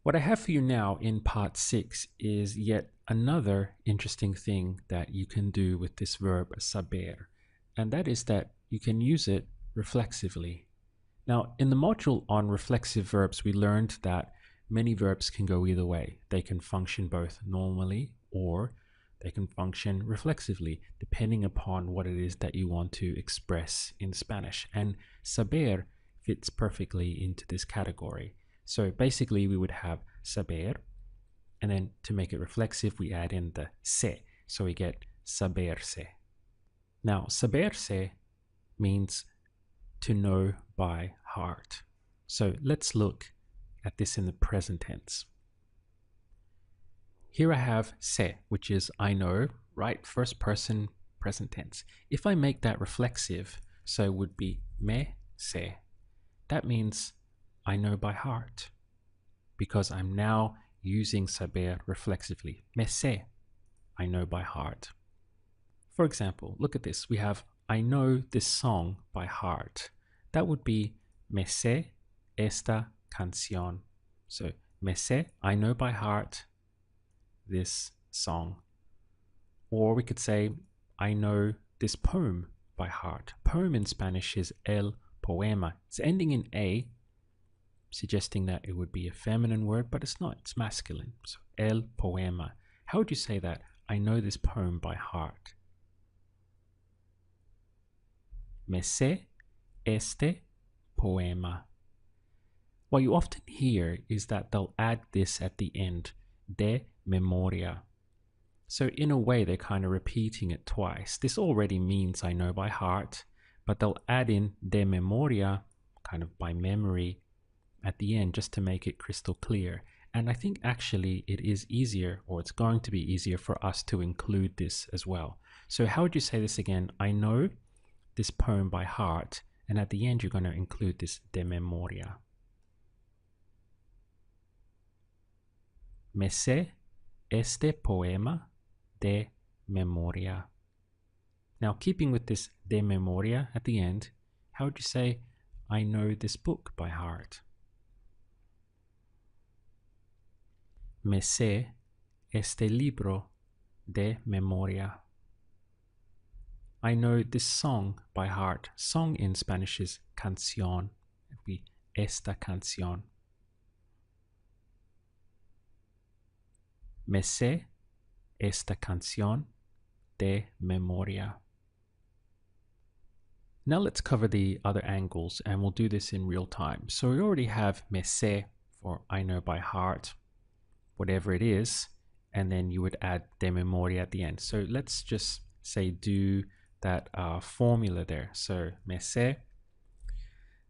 What I have for you now in part 6 is yet another interesting thing that you can do with this verb saber, and that is that you can use it reflexively. Now, in the module on reflexive verbs, we learned that many verbs can go either way. They can function both normally or they can function reflexively, depending upon what it is that you want to express in Spanish. And saber fits perfectly into this category. So basically, we would have saber, and then to make it reflexive, we add in the se. So we get saberse. Now, saberse means to know by heart. So let's look at this in the present tense. Here I have se, which is I know, right? First person present tense. If I make that reflexive, so it would be me se. That means I know by heart, because I'm now using saber reflexively. Me sé, I know by heart. For example, look at this. We have I know this song by heart. That would be me sé esta canción. So me sé, I know by heart this song. Or we could say I know this poem by heart. Poem in Spanish is el poema. It's ending in a, suggesting that it would be a feminine word, but it's not, it's masculine. So el poema. How would you say that? I know this poem by heart. Me sé este poema. What you often hear is that they'll add this at the end, de memoria. So in a way, they're kind of repeating it twice. This already means I know by heart, but they'll add in de memoria, kind of by memory, at the end just to make it crystal clear. And I think actually it is easier, or it's going to be easier for us to include this as well. So how would you say this again? I know this poem by heart, and at the end you're going to include this de memoria. Me sé este poema de memoria. Now, keeping with this de memoria at the end, how would you say I know this book by heart? Me sé este libro de memoria. I know this song by heart. Song in Spanish is canción. It would be esta canción. Me sé esta canción de memoria. Now let's cover the other angles, and we'll do this in real time. So we already have me sé for I know by heart, whatever it is, and then you would add de memoria at the end. So let's just say do that formula there. So me sé,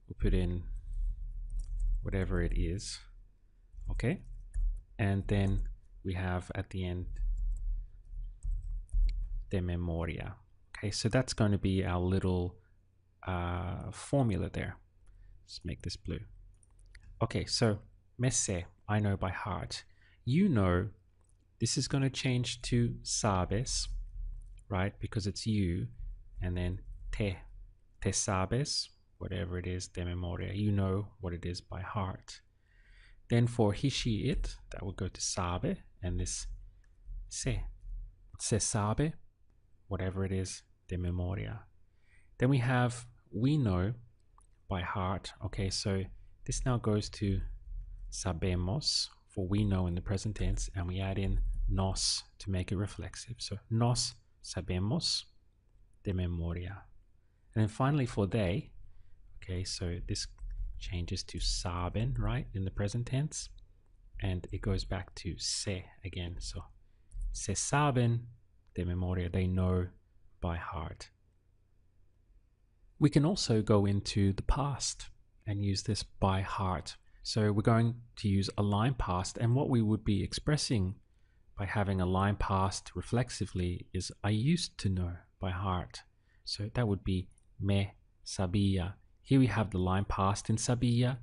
we'll put in whatever it is, okay? And then we have at the end de memoria. Okay, so that's going to be our little formula there. Let's make this blue. Okay, so me sé, I know by heart. You know, this is going to change to sabes, right? Because it's you, and then te sabes, whatever it is, de memoria. You know what it is by heart. Then for he, she, it, that would go to sabe, and this se sabe, whatever it is, de memoria. Then we have we know by heart. Okay, so this now goes to sabemos for we know in the present tense, and we add in nos to make it reflexive. So nos sabemos de memoria. And then finally for they, okay, so this changes to saben, right, in the present tense, and it goes back to se again. So se saben de memoria, they know by heart. We can also go into the past and use this by heart. So we're going to use a line past, and what we would be expressing by having a line past reflexively is I used to know by heart. So that would be me sabía. Here we have the line past in sabía,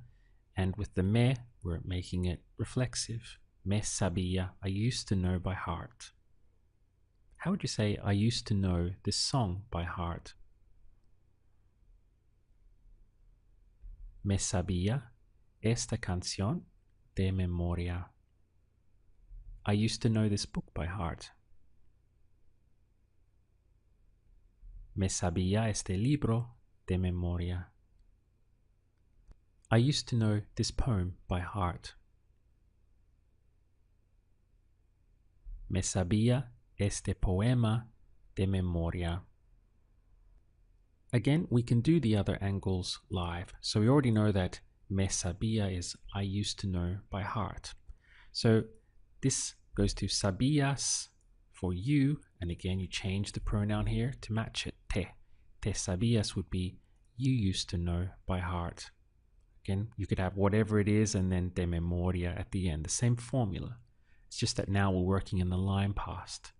and with the me, we're making it reflexive. Me sabía, I used to know by heart. How would you say I used to know this song by heart? Me sabía esta canción de memoria. I used to know this book by heart. Me sabía este libro de memoria. I used to know this poem by heart. Me sabía este poema de memoria. Again, we can do the other angles live. So we already know that me sabía is I used to know by heart. So this goes to sabías for you, and again you change the pronoun here to match it. Te sabías would be you used to know by heart. Again, you could have whatever it is and then de memoria at the end, the same formula. It's just that now we're working in the line past.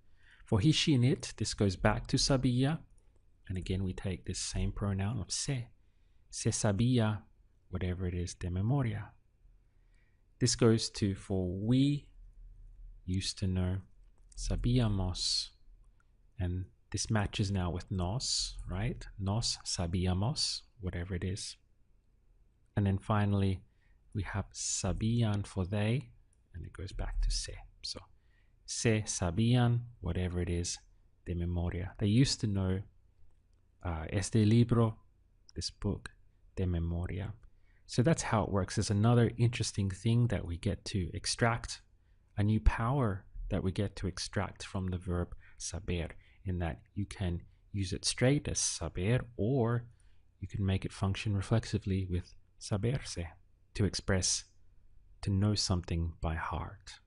For he, she, and it, this goes back to sabía. And again, we take this same pronoun of se sabía, whatever it is, de memoria. This goes to for we used to know, sabíamos. And this matches now with nos, right? Nos sabíamos, whatever it is. And then finally, we have sabían for they, and it goes back to se. So, se sabían, whatever it is, de memoria. They used to know este libro, this book, de memoria. So that's how it works. There's another interesting thing that we get to extract, a new power that we get to extract from the verb saber, in that you can use it straight as saber, or you can make it function reflexively with saberse, to express, to know something by heart.